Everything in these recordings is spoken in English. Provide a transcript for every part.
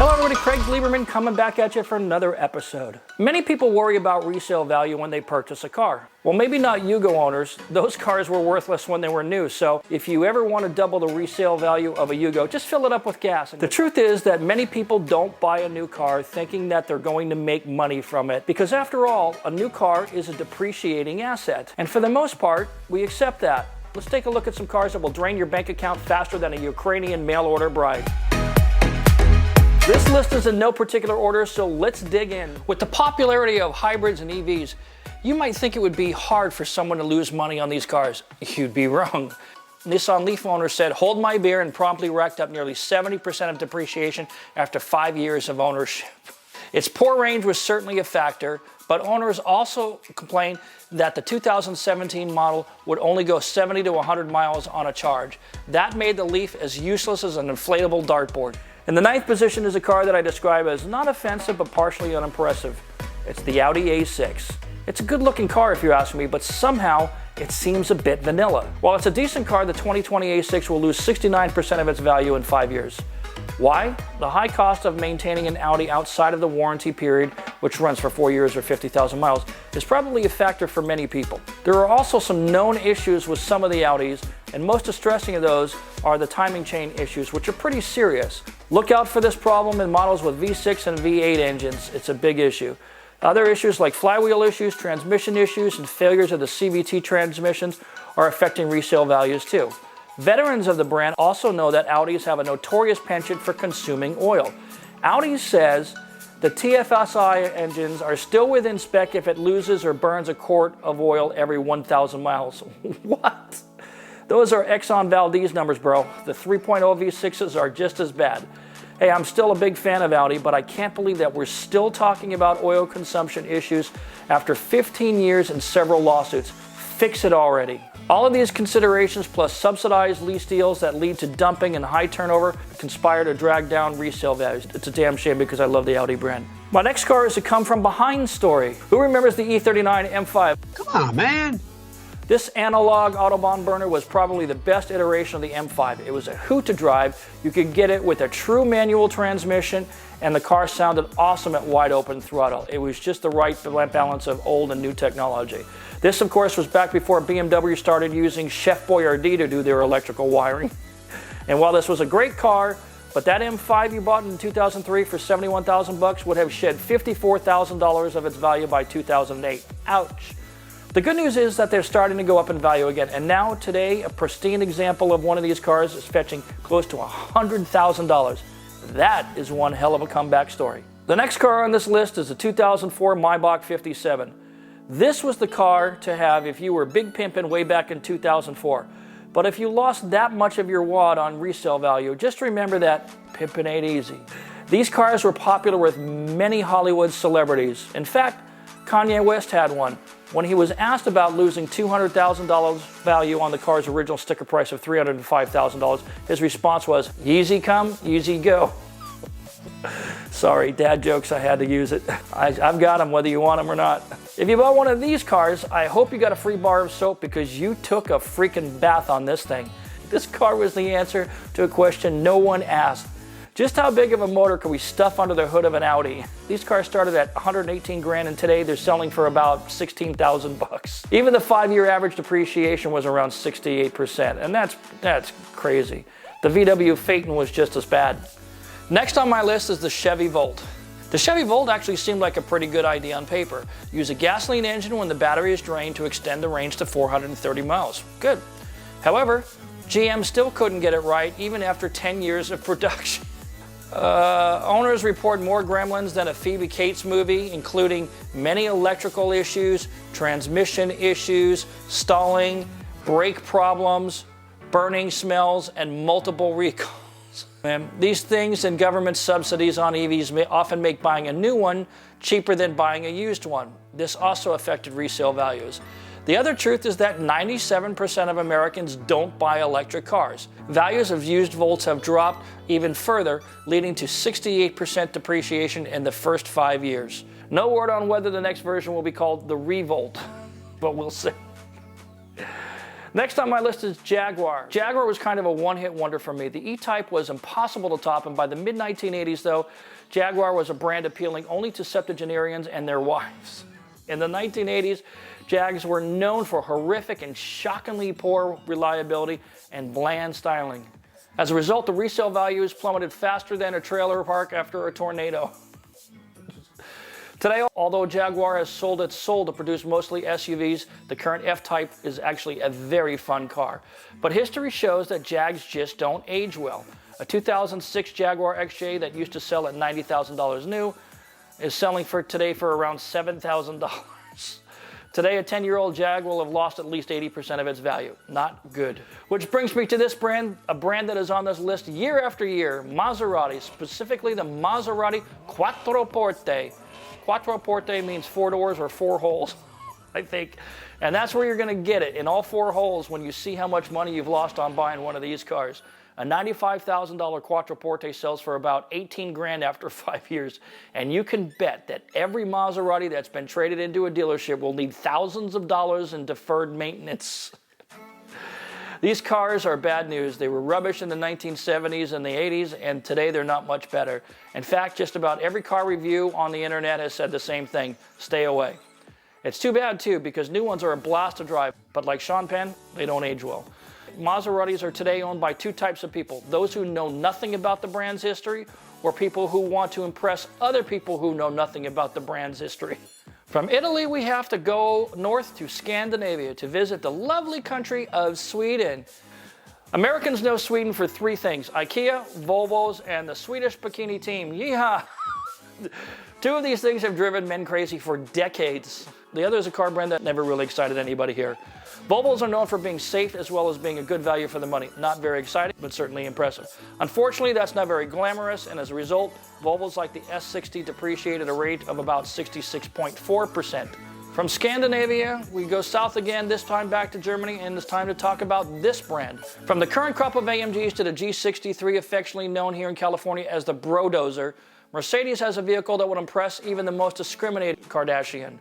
Hello everybody, Craig Lieberman coming back at you for another episode. Many people worry about resale value when they purchase a car. Well, maybe not Yugo owners. Those cars were worthless when they were new, so if you ever want to double the resale value of a Yugo, just fill it up with gas. The truth is that many people don't buy a new car thinking that they're going to make money from it, because after all, a new car is a depreciating asset. And for the most part, we accept that. Let's take a look at some cars that will drain your bank account faster than a Ukrainian mail-order bride. This list is in no particular order, so let's dig in. With the popularity of hybrids and EVs, you might think it would be hard for someone to lose money on these cars. You'd be wrong. Nissan Leaf owners said, "Hold my beer," and promptly racked up nearly 70% of depreciation after 5 years of ownership. Its poor range was certainly a factor, but owners also complained that the 2017 model would only go 70 to 100 miles on a charge. That made the Leaf as useless as an inflatable dartboard. In the ninth position is a car that I describe as not offensive but partially unimpressive. It's the Audi A6. It's a good looking car if you ask me, but somehow it seems a bit vanilla. While it's a decent car, the 2020 A6 will lose 69% of its value in 5 years. Why? The high cost of maintaining an Audi outside of the warranty period, which runs for 4 years or 50,000 miles, is probably a factor for many people. There are also some known issues with some of the Audis, and most distressing of those are the timing chain issues, which are pretty serious. Look out for this problem in models with V6 and V8 engines. It's a big issue. Other issues like flywheel issues, transmission issues, and failures of the CVT transmissions are affecting resale values too. Veterans of the brand also know that Audis have a notorious penchant for consuming oil. Audi says the TFSI engines are still within spec if it loses or burns a quart of oil every 1,000 miles. What? Those are Exxon Valdez numbers, bro. The 3.0 V6s are just as bad. Hey, I'm still a big fan of Audi, but I can't believe that we're still talking about oil consumption issues after 15 years and several lawsuits. Fix it already. All of these considerations, plus subsidized lease deals that lead to dumping and high turnover, conspire to drag down resale values. It's a damn shame because I love the Audi brand. My next car is a come from behind story. Who remembers the E39 M5? Come on, man. This analog Autobahn burner was probably the best iteration of the M5. It was a hoot to drive. You could get it with a true manual transmission, and the car sounded awesome at wide open throttle. It was just the right balance of old and new technology. This, of course, was back before BMW started using Chef Boyardee to do their electrical wiring. And while this was a great car, but that M5 you bought in 2003 for 71,000 bucks would have shed $54,000 of its value by 2008. Ouch. The good news is that they're starting to go up in value again, and now today a pristine example of one of these cars is fetching close to $100,000. That is one hell of a comeback story. The next car on this list is the 2004 Maybach 57. This was the car to have if you were big pimpin' way back in 2004. But if you lost that much of your wad on resale value, just remember that pimpin' ain't easy. These cars were popular with many Hollywood celebrities. In fact, Kanye West had one. When he was asked about losing $200,000 value on the car's original sticker price of $305,000, his response was, "Yeezy come, Yeezy go." Sorry, dad jokes, I had to use it. I've got them whether you want them or not. If you bought one of these cars, I hope you got a free bar of soap because you took a freaking bath on this thing. This car was the answer to a question no one asked. Just how big of a motor can we stuff under the hood of an Audi? These cars started at 118 grand and today they're selling for about 16,000 bucks. Even the 5-year average depreciation was around 68%, and that's crazy. The VW Phaeton was just as bad. Next on my list is the Chevy Volt. The Chevy Volt actually seemed like a pretty good idea on paper. Use a gasoline engine when the battery is drained to extend the range to 430 miles. Good. However, GM still couldn't get it right even after 10 years of production. Owners report more gremlins than a Phoebe Cates movie, including many electrical issues, transmission issues, stalling, brake problems, burning smells, and multiple recalls. These things and government subsidies on EVs may often make buying a new one cheaper than buying a used one. This also affected resale values. The other truth is that 97% of Americans don't buy electric cars. Values of used Volts have dropped even further, leading to 68% depreciation in the first 5 years. No word on whether the next version will be called the Revolt, but we'll see. Next on my list is Jaguar. Jaguar was kind of a one-hit wonder for me. The E-Type was impossible to top, and by the mid-1980s, though, Jaguar was a brand appealing only to septuagenarians and their wives. In the 1980s, Jags were known for horrific and shockingly poor reliability and bland styling. As a result, the resale values plummeted faster than a trailer park after a tornado. Today, although Jaguar has sold its soul to produce mostly SUVs, the current F-Type is actually a very fun car. But history shows that Jags just don't age well. A 2006 Jaguar XJ that used to sell at $90,000 new is selling today for around $7,000. Today, a 10-year-old Jag will have lost at least 80% of its value. Not good. Which brings me to this brand, a brand that is on this list year after year, Maserati, specifically the Maserati Quattroporte. Quattroporte means 4 doors or 4 holes, I think. And that's where you're going to get it, in all 4 holes, when you see how much money you've lost on buying one of these cars. A $95,000 Quattroporte sells for about 18 grand after 5 years. And you can bet that every Maserati that's been traded into a dealership will need thousands of dollars in deferred maintenance. These cars are bad news. They were rubbish in the 1970s and the 80s, and today they're not much better. In fact, just about every car review on the internet has said the same thing: stay away. It's too bad too, because new ones are a blast to drive, but like Sean Penn, they don't age well. Maseratis are today owned by 2 types of people: those who know nothing about the brand's history, or people who want to impress other people who know nothing about the brand's history. From Italy, we have to go north to Scandinavia to visit the lovely country of Sweden. Americans know Sweden for 3 things: IKEA, Volvos, and the Swedish bikini team. Yeehaw! 2 of these things have driven men crazy for decades. The other is a car brand that never really excited anybody here. Volvos are known for being safe as well as being a good value for the money. Not very exciting, but certainly impressive. Unfortunately, that's not very glamorous, and as a result, Volvos like the S60 depreciate at a rate of about 66.4%. From Scandinavia, we go south again, this time back to Germany, and it's time to talk about this brand. From the current crop of AMGs to the G63, affectionately known here in California as the Brodozer, Mercedes has a vehicle that would impress even the most discriminating Kardashian.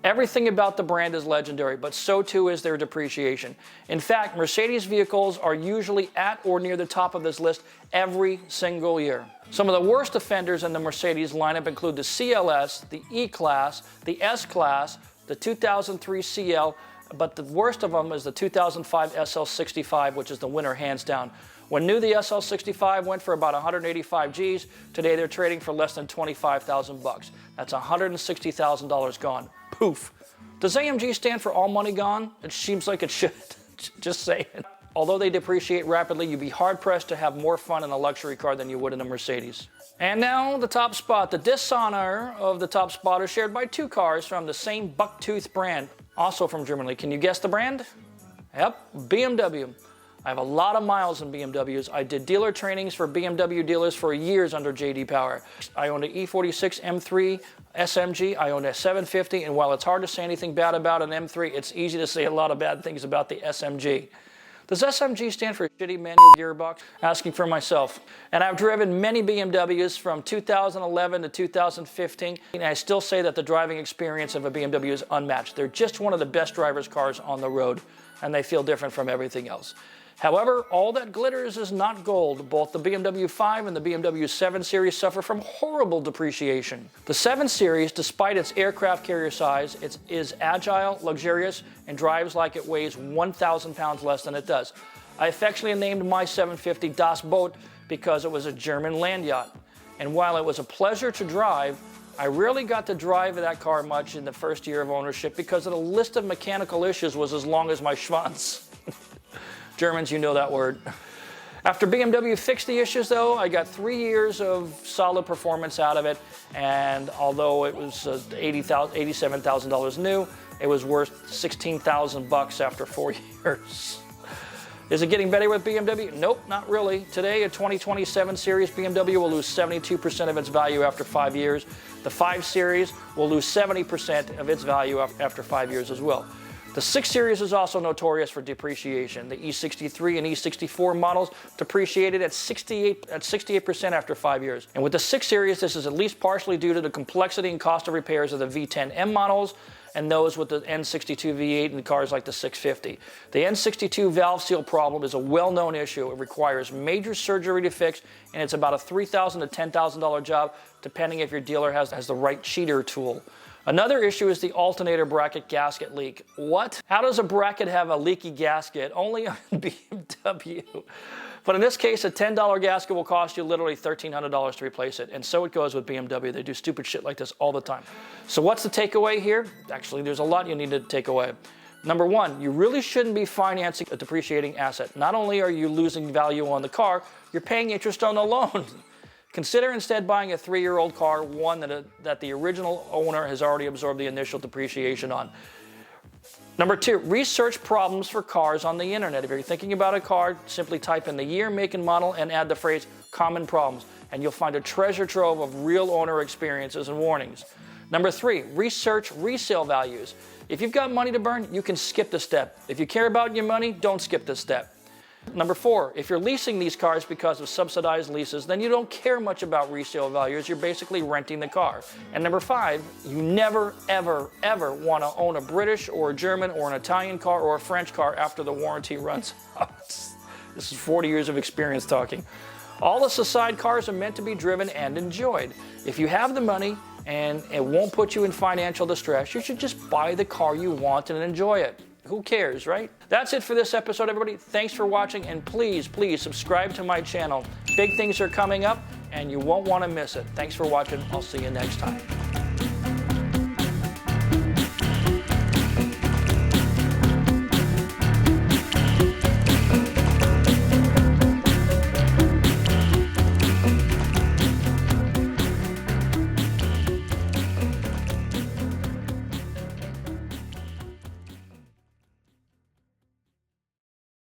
Everything about the brand is legendary, but so too is their depreciation. In fact, Mercedes vehicles are usually at or near the top of this list every single year. Some of the worst offenders in the Mercedes lineup include the CLS, the E-Class, the S-Class, the 2003 CL, but the worst of them is the 2005 SL65, which is the winner hands down. When new, the SL65 went for about 185 Gs. Today, they're trading for less than 25,000 bucks. That's $160,000 gone. Poof. Does AMG stand for all money gone? It seems like it should. Just saying. Although they depreciate rapidly, you'd be hard-pressed to have more fun in a luxury car than you would in a Mercedes. And now, the top spot. The dishonor of the top spot is shared by 2 cars from the same bucktooth brand, also from Germany. Can you guess the brand? Yep, BMW. I have a lot of miles in BMWs. I did dealer trainings for BMW dealers for years under J.D. Power. I owned an E39 M5 SMG, I owned a 750, and while it's hard to say anything bad about an M3, it's easy to say a lot of bad things about the SMG. Does SMG stand for shitty manual gearbox? Asking for myself. And I've driven many BMWs from 2011 to 2015, and I still say that the driving experience of a BMW is unmatched. They're just one of the best driver's cars on the road, and they feel different from everything else. However, all that glitters is not gold. Both the BMW 5 and the BMW 7 Series suffer from horrible depreciation. The 7 Series, despite its aircraft carrier size, is agile, luxurious, and drives like it weighs 1,000 pounds less than it does. I affectionately named my 750 Das Boot because it was a German land yacht. And while it was a pleasure to drive, I rarely got to drive that car much in the first year of ownership because the list of mechanical issues was as long as my schwanz. Germans, you know that word. After BMW fixed the issues, though, I got 3 years of solid performance out of it, and although it was $87,000 new, it was worth $16,000 after 4 years. Is it getting better with BMW? Nope, not really. Today, a 2027 Series BMW will lose 72% of its value after 5 years. The 5 Series will lose 70% of its value after 5 years as well. The 6 Series is also notorious for depreciation. The E63 and E64 models depreciated at 68% after 5 years. And with the 6 Series, this is at least partially due to the complexity and cost of repairs of the V10M models and those with the N62 V8 and cars like the 650. The N62 valve seal problem is a well-known issue. It requires major surgery to fix, and it's about a $3,000 to $10,000 job, depending if your dealer has the right cheater tool. Another issue is the alternator bracket gasket leak. What? How does a bracket have a leaky gasket? Only on BMW. But in this case, a $10 gasket will cost you literally $1,300 to replace it. And so it goes with BMW. They do stupid shit like this all the time. So what's the takeaway here? Actually, there's a lot you need to take away. Number one, you really shouldn't be financing a depreciating asset. Not only are you losing value on the car, you're paying interest on the loan. Consider instead buying a 3-year-old car, one that the original owner has already absorbed the initial depreciation on. Number two, research problems for cars on the internet. If you're thinking about a car, simply type in the year, make, and model and add the phrase common problems, and you'll find a treasure trove of real owner experiences and warnings. Number three, research resale values. If you've got money to burn, you can skip the step. If you care about your money, don't skip this step. Number four, if you're leasing these cars because of subsidized leases, then you don't care much about resale values. You're basically renting the car. And number five, you never, ever, ever want to own a British or a German or an Italian car or a French car after the warranty runs out. This is 40 years of experience talking. All this aside, cars are meant to be driven and enjoyed. If you have the money and it won't put you in financial distress, you should just buy the car you want and enjoy it. Who cares, right? That's it for this episode, everybody. Thanks for watching, and please, please subscribe to my channel. Big things are coming up, and you won't want to miss it. Thanks for watching. I'll see you next time.